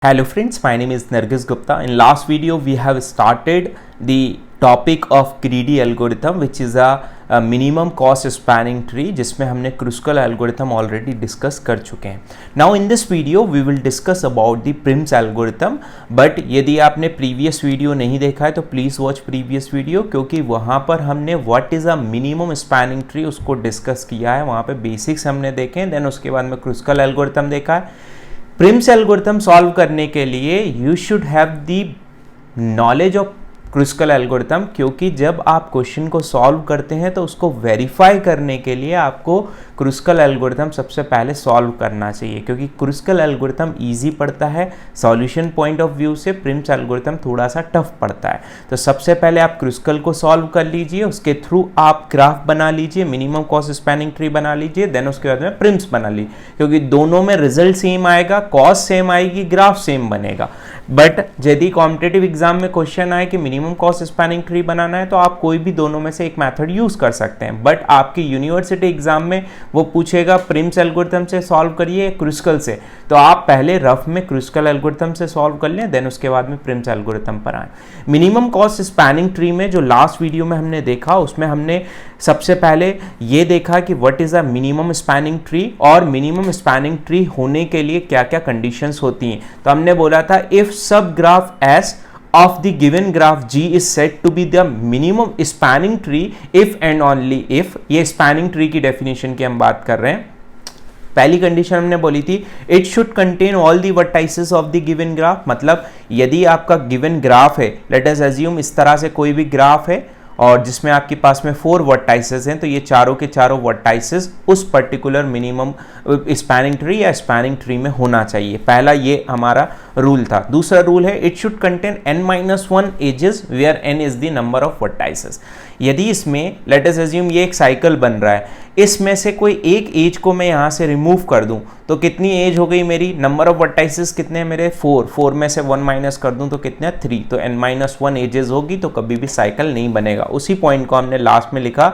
Hello friends, my name is Nargis Gupta. In last video we have started the topic of greedy algorithm which is a minimum cost spanning tree जिसमें हमने Kruskal algorithm already discuss कर चुके हैं. Now in this video we will discuss about the Prim's algorithm. But यदि आपने previous video नहीं देखा है तो please watch previous video क्योंकि वहाँ पर हमने what is a minimum spanning tree उसको discuss किया है. वहाँ पे basics हमने देखे हैं, then उसके बाद में Kruskal algorithm देखा है. प्रिम्स एल्गोरिथम सॉल्व करने के लिए you should have the knowledge of Kruskal algorithm, क्योंकि जब आप क्वेश्चन को सॉल्व करते हैं तो उसको वेरीफाई करने के लिए आपको क्रुस्कल एल्गोरिथम सबसे पहले सॉल्व करना चाहिए, क्योंकि क्रुस्कल एल्गोरिथम इजी पड़ता है सॉल्यूशन पॉइंट ऑफ व्यू से, प्रिम्स एल्गोरिथम थोड़ा सा टफ पड़ता है. तो सबसे पहले आप क्रुस्कल को सॉल्व कर लीजिए, उसके थ्रू आप ग्राफ बना लीजिए, मिनिमम कॉस्ट स्पैनिंग ट्री बना लीजिए, देन उसके बाद में प्रिम्स बना लीजिए, क्योंकि दोनों में रिजल्ट सेम आएगा, कॉस्ट सेम आएगी, ग्राफ सेम बनेगा. बट यदि कॉम्पिटेटिव एग्जाम में क्वेश्चन आए कि मिनिमम कॉस्ट स्पैनिंग ट्री बनाना है तो आप कोई भी दोनों में से एक मेथड यूज कर सकते हैं. बट आपकी यूनिवर्सिटी एग्जाम में वो पूछेगा प्रिम्स एल्गोरिथम से सॉल्व करिए क्रुस्कल से, तो आप पहले रफ में क्रुस्कल एल्गोरिथम से सॉल्व कर लें, देन उसके बाद में प्रिम्स एल्गोरिथम पर आए. मिनिमम कॉस्ट स्पैनिंग ट्री में जो लास्ट वीडियो में हमने देखा उसमें हमने सबसे पहले ये देखा कि what is a minimum spanning tree और मिनिमम स्पैनिंग ट्री होने के लिए क्या क्या कंडीशंस होती हैं. तो हमने बोला था इफ सब graph S of the given graph G is said to be the minimum spanning tree if and only if. ये spanning tree की definition की हम बात कर रहे हैं. पहली कंडीशन हमने बोली थी it should contain all the vertices of the given graph. मतलब यदि आपका गिवन ग्राफ है, लेट अस अज्यूम इस तरह से कोई भी ग्राफ है और जिसमें आपके पास में 4 वर्टाइसेस हैं, तो ये चारों के चारों वर्टाइसेस उस पर्टिकुलर मिनिमम स्पैनिंग ट्री या स्पैनिंग ट्री में होना चाहिए. पहला ये हमारा रूल था. दूसरा रूल है it should contain n-1 edges where n is the number of vertices. यदि इसमें लेट अस अज्यूम ये एक साइकिल बन रहा है, इसमें से कोई एक एज को मैं यहाँ से रिमूव कर दूं तो कितनी एज हो गई मेरी, नंबर ऑफ वर्टाइसेस कितने हैं मेरे 4 में से 1 माइनस कर दूं तो कितने 3, तो n-1 एजेस होगी तो कभी भी साइकिल नहीं बनेगा. उसी पॉइंट को हमने लास्ट में लिखा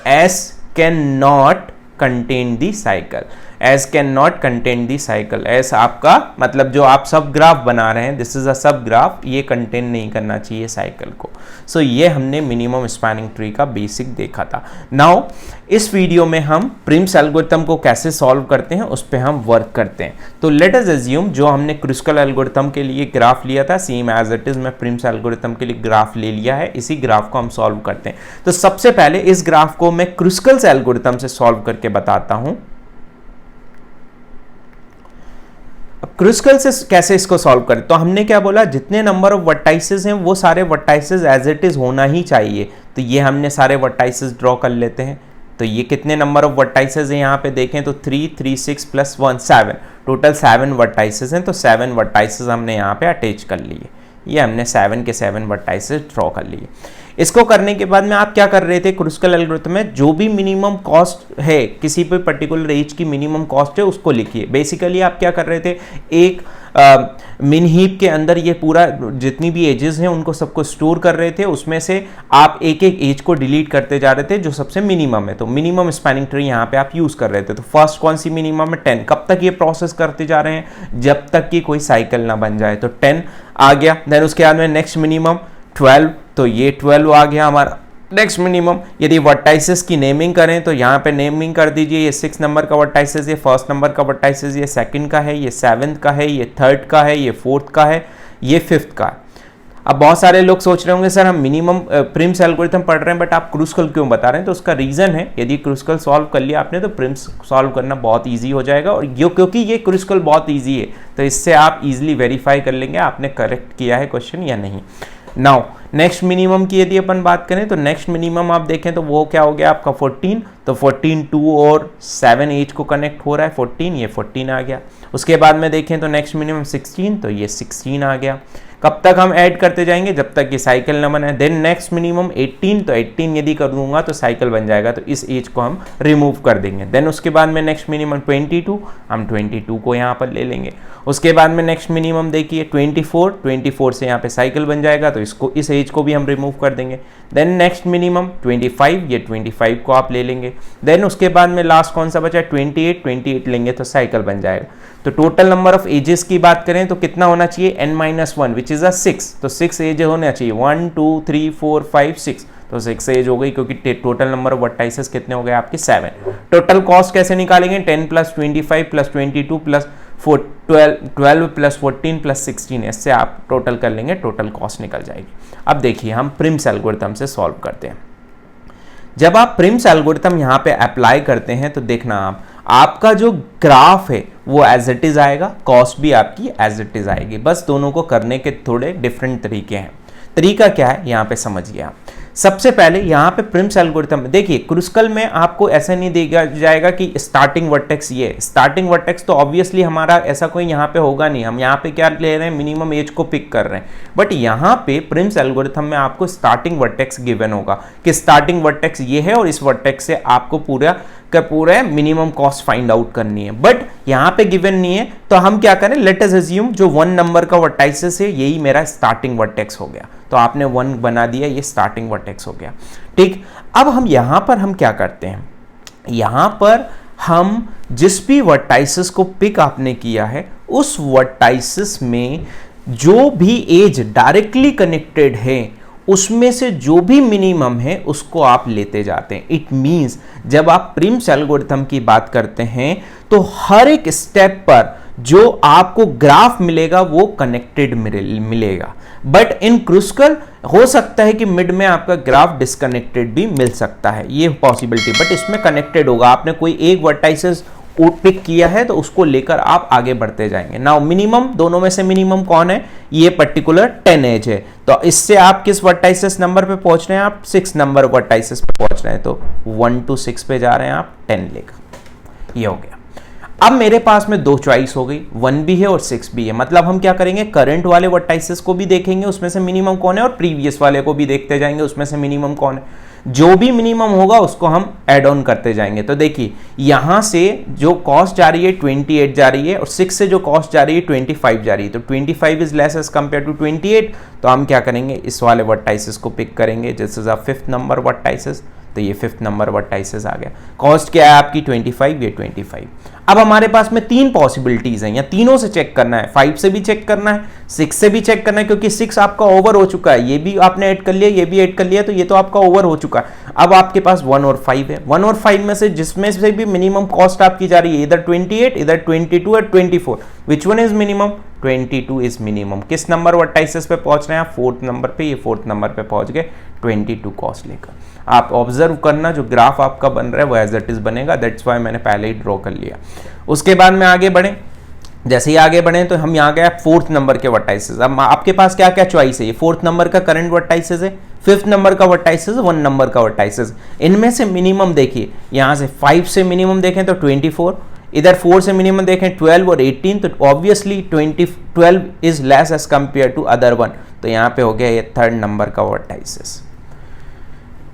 S can not contain the cycle. S can not contain the cycle. S आपका मतलब जो आप सब ग्राफ बना रहे हैं, दिस इज अ सब ग्राफ, ये कंटेन नहीं करना चाहिए साइकिल को. सो ये हमने मिनिमम स्पैनिंग ट्री का बेसिक देखा था. नाउ इस वीडियो में हम प्रिम्स एल्गोरिथम को कैसे सॉल्व करते हैं उस पर हम वर्क करते हैं. तो लेट अस अज्यूम जो हमने क्रुस्कल एल्गोरिथम के लिए ग्राफ लिया था सेम एज इट इज मैं प्रिम्स एल्गोरिथम के लिए ग्राफ ले लिया है. इसी ग्राफ को हम सॉल्व करते हैं. तो सबसे पहले इस ग्राफ को मैं क्रुस्कल एल्गोरिथम से सॉल्व करके बताता हूं. क्रुस्कल से कैसे इसको सॉल्व करें, तो हमने क्या बोला जितने नंबर ऑफ वर्टाइसेस हैं वो सारे वर्टाइसेस एज इट इज होना ही चाहिए. तो ये हमने सारे वर्टाइसेस ड्रॉ कर लेते हैं. तो ये कितने नंबर ऑफ वर्टाइसेस हैं यहाँ पे देखें तो 3 6 + 1 7, टोटल 7 वर्टाइसेस हैं. तो 7 वर्टाइसेस हमने यहाँ पे अटैच कर लिए. ये हमने 7 के 7 वर्टाइसेस ड्रॉ कर लिए. इसको करने के बाद में आप क्या कर रहे थे, क्रुस्कल एल्गोरिथम में जो भी मिनिमम कॉस्ट है किसी भी पर्टिकुलर एज की मिनिमम कॉस्ट है उसको लिखिए. बेसिकली आप क्या कर रहे थे, एक मिन हीप के अंदर ये पूरा जितनी भी एजेस हैं उनको सबको स्टोर कर रहे थे. उसमें से आप एक एक एज को डिलीट करते जा रहे थे जो सबसे मिनिमम है. तो मिनिमम स्पैनिंग ट्री यहाँ पे आप यूज कर रहे थे. तो फर्स्ट कौन सी मिनिमम है 10. कब तक ये प्रोसेस करते जा रहे हैं, जब तक कि कोई साइकिल ना बन जाए. तो 10 आ गया. देन उसके बाद में नेक्स्ट मिनिमम 12, तो ये 12 आ गया हमारा नेक्स्ट मिनिमम. यदि वर्टाइसेस की नेमिंग करें तो यहाँ पे नेमिंग कर दीजिए. ये 6 नंबर का वर्टाइसेस, ये फर्स्ट नंबर का वर्टाइसेस, ये सेकंड का है, ये 7th का है, ये 3rd का है, ये 4th का है, ये 5th का है. अब बहुत सारे लोग सोच रहे होंगे सर हम मिनिमम प्रिम्स एल्गोरिथम पढ़ रहे हैं बट आप क्रुस्कल क्यों बता रहे हैं. तो उसका रीजन है यदि क्रुस्कल सॉल्व कर लिया आपने तो प्रिम्स सॉल्व करना बहुत ईजी हो जाएगा. और क्योंकि ये क्रुस्कल बहुत ईजी है तो इससे आप इजीली वेरीफाई कर लेंगे आपने करेक्ट किया है क्वेश्चन या नहीं. नाउ नेक्स्ट मिनिमम की यदि अपन बात करें तो नेक्स्ट मिनिमम आप देखें तो वो क्या हो गया आपका 14. तो 14 2 और 7 एज को कनेक्ट हो रहा है 14, ये 14 आ गया. उसके बाद में देखें तो नेक्स्ट मिनिमम 16, तो ये 16 आ गया. कब तक हम ऐड करते जाएंगे, जब तक ये साइकिल ना बने। देन नेक्स्ट मिनिमम 18, तो 18 यदि कर दूंगा तो साइकिल बन जाएगा, तो इस एज को हम रिमूव कर देंगे। देन उसके बाद में नेक्स्ट मिनिमम 22, हम 22 को यहाँ पर ले लेंगे। उसके बाद में नेक्स्ट मिनिमम देखिए 24 से यहाँ पे साइकिल बन जाएगा, तो इसको इस एज को भी हम रिमूव कर देंगे। देन नेक्स्ट मिनिमम 25, ये 25 को आप ले लेंगे। देन उसके बाद में लास्ट कौन सा बचा, 28 लेंगे तो साइकिल बन जाएगा। तो टोटल नंबर ऑफ एजेस की बात करें तो कितना होना चाहिए, n-1 विच इज 6, तो 6 एज होना चाहिए, 1 2 3 4 5 6, तो 6 एज हो गई, क्योंकि टोटल नंबर ऑफ वर्टाइसेस कितने हो गए आपके 7। टोटल कॉस्ट कैसे निकालेंगे, 10 + 25 + 22 + 12 + 14 + 16, इससे आप टोटल कर लेंगे, टोटल कॉस्ट निकल जाएगी। अब देखिए हम प्रिम्स एल्गोरिथम से सॉल्व करते हैं। जब आप प्रिम्स एल्गोरिथम यहाँ पे अप्लाई करते हैं तो देखना आपका जो ग्राफ है वो एज इट इज आएगा, कॉस्ट भी आपकी एज इट इज आएगी, बस दोनों को करने के थोड़े डिफरेंट तरीके हैं। तरीका क्या है यहाँ पे समझिए आप। सबसे पहले यहाँ पे प्रिम्स एल्गोरिथम देखिए, क्रुस्कल में आपको ऐसा नहीं दिया जाएगा कि स्टार्टिंग वर्टेक्स ये स्टार्टिंग वर्टेक्स, तो ऑब्वियसली हमारा ऐसा कोई यहाँ पे होगा नहीं, हम यहाँ पे क्या ले रहे हैं, मिनिमम एज को पिक कर रहे हैं। बट यहाँ पे प्रिम्स एल्गोरिथम में आपको स्टार्टिंग वर्टेक्स गिवन होगा कि स्टार्टिंग वर्टेक्स ये है और इस वर्टेक्स से आपको पूरा मिनिमम कॉस्ट फाइंड आउट करनी है। बट यहाँ पे गिवन नहीं है, तो हम क्या करें, लेट अस अज्यूम जो 1 नंबर का वर्टाइसेस है यही मेरा स्टार्टिंग वर्टेक्स हो गया, तो आपने 1 बना दिया, ये स्टार्टिंग वर्टेक्स हो गया। ठीक, अब हम यहाँ पर हम क्या करते हैं, यहाँ पर हम जिस भी वर्टाइसेस को पिक आपने किया है उस वर्टाइसेस में जो भी एज डायरेक्टली कनेक्टेड है उसमें से जो भी मिनिमम है उसको आप लेते जाते हैं। इट मींस जब आप प्रिम्स एल्गोरिथम की बात करते हैं तो हर एक स्टेप पर जो आपको ग्राफ मिलेगा वो कनेक्टेड मिलेगा। बट इन क्रुस्कल हो सकता है कि मिड में आपका ग्राफ डिस्कनेक्टेड भी मिल सकता है, ये पॉसिबिलिटी, बट इसमें कनेक्टेड होगा। आपने कोई एक वर्टाइसेस पिक किया है तो उसको लेकर आप आगे बढ़ते जाएंगे। नाउ मिनिमम, दोनों में से मिनिमम कौन है, ये पर्टिकुलर 10 एज है, तो इससे आप किस वर्टाइसेस नंबर पे पहुंच रहे हैं, आप 6 नंबर वर्टाइसेस पे पहुंच रहे हैं, तो 1 to 6 पे जा रहे हैं आप 10 लेकर, ये हो गया। अब मेरे पास में 2 चॉइस हो गई, 1 भी है और 6 भी है, मतलब हम क्या करेंगे, करंट वाले वर्टाइसेस को भी देखेंगे उसमें से मिनिमम कौन है, और प्रीवियस वाले को भी देखते जाएंगे उसमें से मिनिमम कौन है। जो भी मिनिमम होगा उसको हम ऐड ऑन करते जाएंगे। तो देखिए यहां से जो कॉस्ट जा रही है 28 जा रही है, और 6 से जो कॉस्ट जा रही है 25 जा रही है, तो 25 is less as compare to 28, तो हम क्या करेंगे, इस वाले वर्टाइसेस को पिक करेंगे, this is a 5th number vertices, तो ये 5th नंबर वर्टाइसेस आ गया। कॉस्ट क्या है आपकी 25, ये 25। अब हमारे पास में 3 पॉसिबिलिटीज हैं, या तीनों से चेक करना है, 5 से भी चेक करना है, 6 से भी चेक करना है, क्योंकि 6 आपका ओवर हो चुका है, ये भी आपने ऐड कर लिया, ये भी ऐड कर लिया, तो ये तो आपका ओवर हो चुका है। अब आपके पास 1 और 5 है, 1 और 5 में से जिसमें से भी मिनिमम कॉस्ट आपकी जा रही है, इधर 28, इधर 22 और 24, which one is minimum, 22 is minimum. किस नंबर वर्टाइसेस पे पहुंच रहे हैं आप, 4th नंबर पे, ये 4th नंबर पे पहुंच गए 22 कॉस्ट लेकर। आप ऑब्जर्व करना, जो ग्राफ आपका बन रहा है वो एज इट इज बनेगा, दैट्स व्हाई मैंने पहले ही ड्रॉ कर लिया। उसके बाद में आगे बढ़े, जैसे ही आगे बढ़े तो हम यहाँ गए 4th नंबर के वर्टाइसेस। अब आपके पास क्या क्या चॉइस है, ये 4th नंबर का करंट वर्टाइसेस है, 5th नंबर का वर्टाइसेस, 1 नंबर का वर्टाइसेस। इनमें से मिनिमम देखिए, यहाँ से 5 से मिनिमम देखें तो 24, इधर 4 से मिनिमम देखें 12 और 18, तो obviously 12 is less as compare to other one, तो यहाँ पे हो गया ये 3rd नंबर का वर्टाइसेस।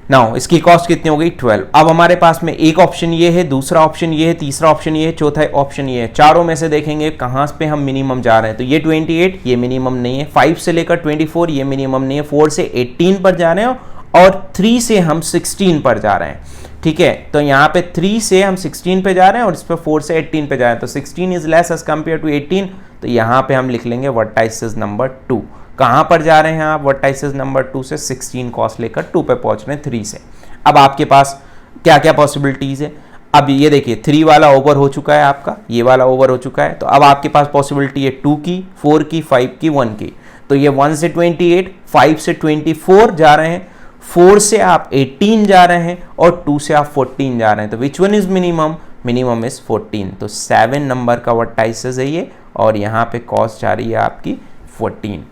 नाउ इसकी कॉस्ट कितनी हो गई, 12। अब हमारे पास में एक ऑप्शन ये है, दूसरा ऑप्शन ये है, तीसरा ऑप्शन ये है, चौथा ऑप्शन ये है। चारों में से देखेंगे कहाँ पे हम मिनिमम जा रहे हैं, तो ये 28 ये मिनिमम नहीं है, 5 से लेकर 24 ये मिनिमम नहीं है, 4 से 18 पर जा रहे हैं, और 3 से हम 16 पर जा रहे हैं। ठीक है, तो यहाँ पे 3 से हम 16 पे जा रहे हैं और इस पर 4 से 18 पे जा रहे हैं, तो 16 is less as compare to 18, तो यहाँ पे हम लिख लेंगे वर्टाइसेस नंबर 2। कहाँ पर जा रहे हैं आप, वर्टाइसेस नंबर 2 से 16 कॉस्ट लेकर 2 पे पहुंच रहे हैं 3 से। अब आपके पास क्या क्या पॉसिबिलिटीज है, अब ये देखिए 3 वाला ओवर हो चुका है आपका, ये वाला ओवर हो चुका है, तो अब आपके पास पॉसिबिलिटी है 2 की, 4 की, 5 की, 1 की। तो ये 1 से 28, 5 से 24 जा रहे हैं, 4 से आप 18 जा रहे हैं, और 2 से आप 14 जा रहे हैं, तो which one is minimum, minimum is 14, तो 7 नंबर का वर्टाइसेस है ये, और यहाँ पे कॉस्ट जा रही है आपकी 14।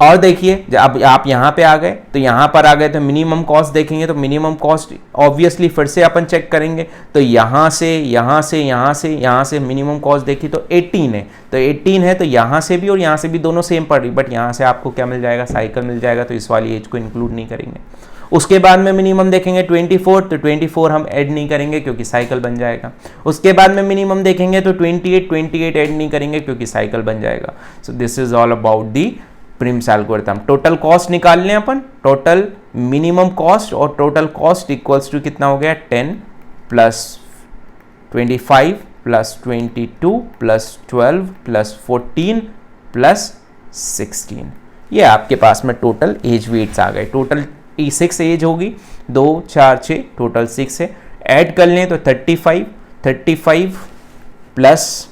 और देखिए अब आप यहाँ पे आ गए, तो यहाँ पर आ गए तो मिनिमम कॉस्ट देखेंगे, तो मिनिमम कॉस्ट ऑब्वियसली फिर से अपन चेक करेंगे, तो यहाँ से यहाँ से यहाँ से यहाँ से मिनिमम कॉस्ट देखिए तो 18 है, तो 18 है तो यहाँ से भी और यहाँ से भी दोनों सेम पड़ रही, बट यहाँ से आपको क्या मिल जाएगा, साइकिल मिल जाएगा, तो इस वाली एज को इंक्लूड नहीं करेंगे। उसके बाद में मिनिमम देखेंगे 24, तो 24 हम ऐड नहीं करेंगे क्योंकि साइकिल बन जाएगा। उसके बाद में मिनिमम देखेंगे तो 28 ऐड नहीं करेंगे क्योंकि साइकिल बन जाएगा। So this is all about the Prim's algorithm. Total cost निकाल लें अपन, टोटल मिनिमम कॉस्ट और टोटल कॉस्ट इक्वल्स टू कितना हो गया, 10 plus 25 plus 22 plus 12 plus 14 plus 16। ये आपके पास में टोटल एज वेट्स आ गए। टोटल 6 एज होगी, 2 4 6, टोटल 6 है। ऐड कर लें तो 35 प्लस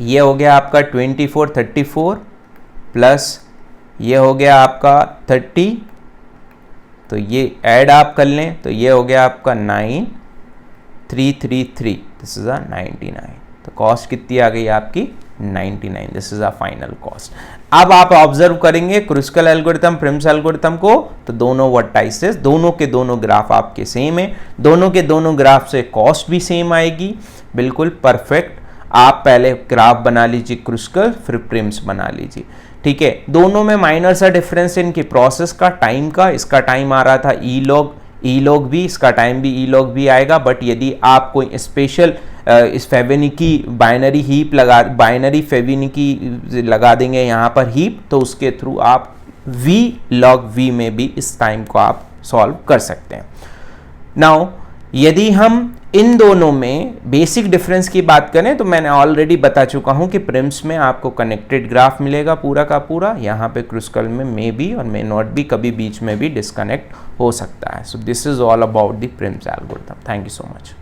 ये हो गया आपका 34 प्लस ये हो गया आपका 30, तो ये ऐड आप कर लें तो ये हो गया आपका 9333, दिस इज 99। तो कॉस्ट कितनी आ गई आपकी, 99। This is a final cost. अब आप ऑब्जर्व करेंगे क्रुस्कल एल्गोरिथम, प्रिम्स एल्गोरिथम को, तो दोनों वर्टाइसेस, दोनों के दोनों ग्राफ आपके सेम है, दोनों के दोनों ग्राफ से कॉस्ट भी सेम आएगी, बिल्कुल परफेक्ट। आप पहले ग्राफ बना लीजिए क्रुस्कल, फिर प्रिम्स बना लीजिए, ठीक है। दोनों में माइनर सा डिफरेंस है इनकी प्रोसेस का, टाइम का। इसका टाइम आ रहा था ई लॉग भी, इसका टाइम भी ई लॉग भी आएगा, बट यदि आप कोई स्पेशल इस फेविनिकी बाइनरी फेविनिकी लगा देंगे यहाँ पर हीप, तो उसके थ्रू आप v log v में भी इस टाइम को आप सॉल्व कर सकते हैं। नाउ यदि हम इन दोनों में बेसिक डिफरेंस की बात करें तो मैंने ऑलरेडी बता चुका हूं कि प्रिम्स में आपको कनेक्टेड ग्राफ मिलेगा पूरा का पूरा, यहाँ पे क्रुस्कल में मे बी और मे नॉट भी, कभी बीच में भी डिस्कनेक्ट हो सकता है। So this is all about the Prim's algorithm. Thank you so much.